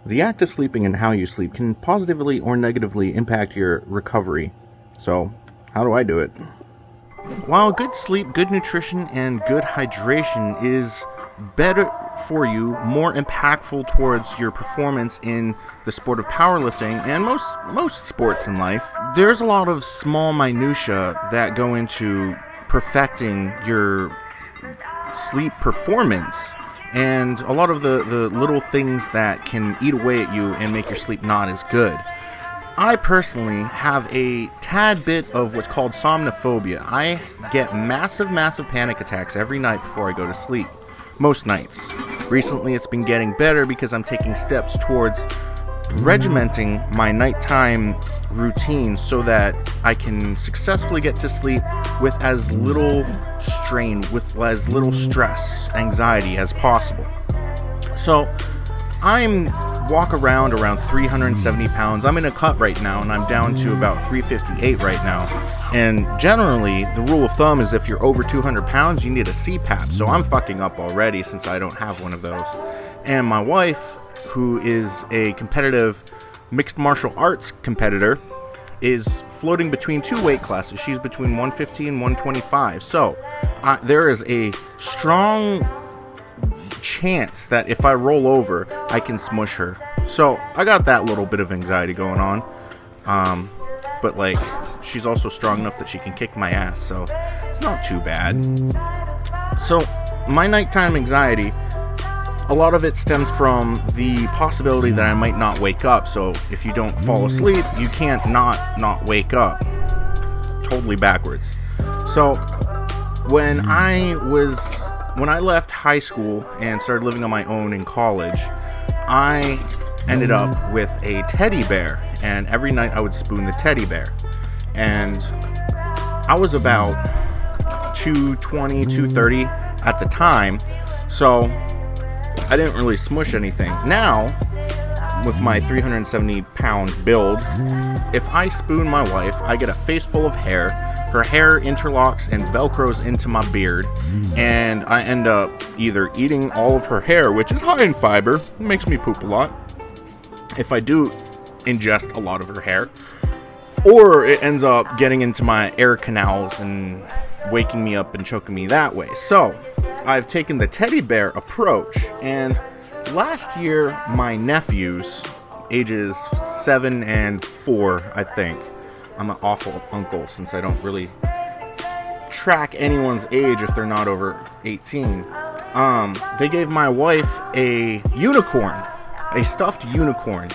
The act of sleeping and how you sleep can positively or negatively impact your recovery. So, how do I do it? While good sleep, good nutrition, and good hydration is better for you, more impactful towards your performance in the sport of powerlifting and most sports in life, there's a lot of small minutia that go into perfecting your sleep performance, and a lot of the little things that can eat away at you and make your sleep not as good. I personally have a tad bit of what's called somnophobia. I get massive panic attacks every night before I go to sleep. Most nights. Recently it's been getting better because I'm taking steps towards regimenting my nighttime routine so that I can successfully get to sleep with as little strain, with as little stress, anxiety as possible. So I'm walk around 370 pounds. I'm in a cut right now, and I'm down to about 358 right now. And generally, the rule of thumb is if you're over 200 pounds, you need a Cpap. So I'm fucking up already since I don't have one of those. And my wife, who is a competitive mixed martial arts competitor, is floating between two weight classes. She's between 150 and 125. So there is a strong chance that if I roll over, I can smush her. So I got that little bit of anxiety going on. But like, she's also strong enough that she can kick my ass, so it's not too bad. So my nighttime anxiety, a lot of it stems from the possibility that I might not wake up. So if you don't fall asleep, you can't not wake up. Totally backwards. So when I left high school and started living on my own in college, I ended up with a teddy bear, and every night I would spoon the teddy bear. And I was about 220, 230 at the time, so I didn't really smush anything. Now, with my 370 pound build, if I spoon my wife, I get a face full of hair. Her hair interlocks and velcros into my beard, and I end up either eating all of her hair, which is high in fiber, makes me poop a lot if I do ingest a lot of her hair, or it ends up getting into my air canals and waking me up and choking me that way. So I've taken the teddy bear approach, and last year my nephews, ages 7 and 4, I think, I'm an awful uncle since I don't really track anyone's age if they're not over 18. They gave my wife a unicorn, a stuffed unicorn,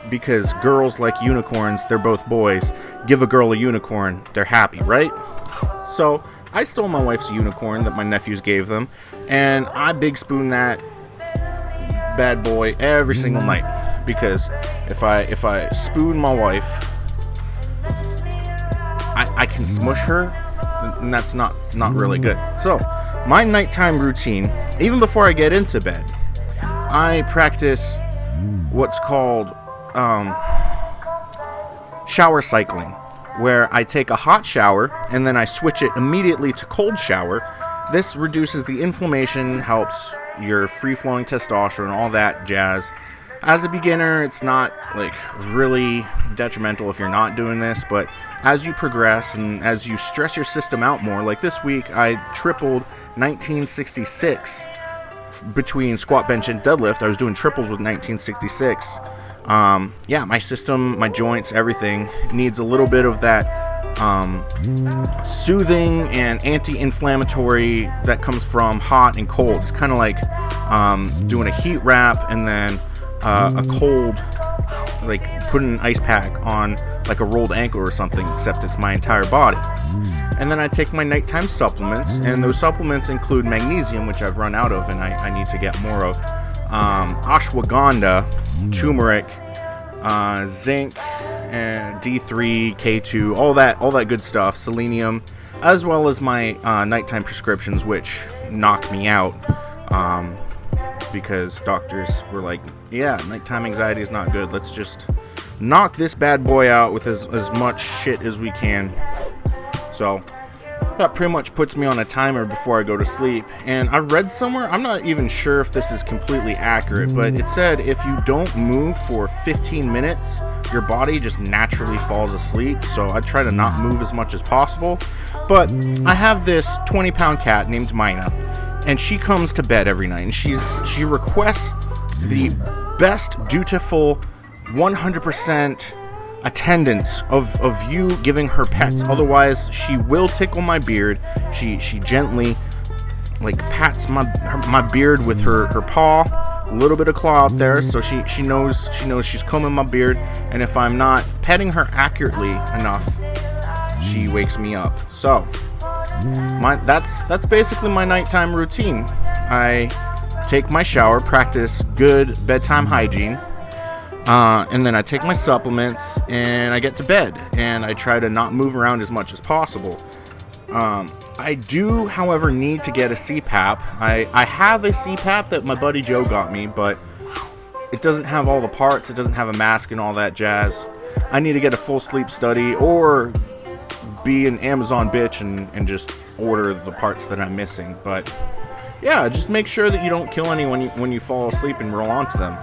because girls like unicorns, they're both boys. Give a girl a unicorn, they're happy, right? So I stole my wife's unicorn that my nephews gave them, and I big spoon that bad boy every single night, because if I spoon my wife, I can smush her, and that's not really good. So my nighttime routine, even before I get into bed, I practice what's called shower cycling, where I take a hot shower and then I switch it immediately to cold shower. This reduces the inflammation, helps your free-flowing testosterone, all that jazz. As a beginner, it's not like really detrimental if you're not doing this, but as you progress and as you stress your system out more, like this week I tripled 1966 between squat, bench, and deadlift. I was doing triples with 1966. My system, my joints, everything needs a little bit of that soothing and anti-inflammatory that comes from hot and cold. It's kind of like doing a heat wrap and then a cold, like putting an ice pack on like a rolled ankle or something, except it's my entire body. And then I take my nighttime supplements, and those supplements include magnesium, which I've run out of and I need to get more of, ashwagandha, turmeric, zinc, and D3, K2, all that good stuff, selenium, as well as my nighttime prescriptions, which knocked me out because doctors were like, yeah, nighttime anxiety is not good. Let's just knock this bad boy out with as much shit as we can. So That pretty much puts me on a timer before I go to sleep. And I read somewhere, I'm not even sure if this is completely accurate, but it said if you don't move for 15 minutes, your body just naturally falls asleep. So I try to not move as much as possible. But I have this 20-pound cat named Mina, and she comes to bed every night, and she requests the best, dutiful, 100% attendance of you giving her pets. Otherwise, she will tickle my beard. She gently like pats my beard with her paw, a little bit of claw out there, so she knows she's combing my beard. And if I'm not petting her accurately enough, she wakes me up. So that's basically my nighttime routine. I take my shower, practice good bedtime hygiene, and then I take my supplements and I get to bed, and I try to not move around as much as possible. I do, however, need to get a Cpap. I have a Cpap that my buddy Joe got me, but it doesn't have all the parts. It doesn't have a mask and all that jazz. I need to get a full sleep study or be an Amazon bitch and just order the parts that I'm missing. But yeah, just make sure that you don't kill anyone when you fall asleep and roll onto them.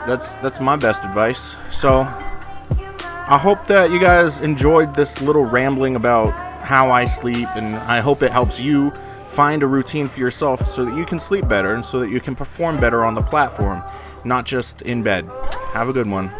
That's my best advice. So I hope that you guys enjoyed this little rambling about how I sleep, and I hope it helps you find a routine for yourself so that you can sleep better and so that you can perform better on the platform, not just in bed. Have a good one.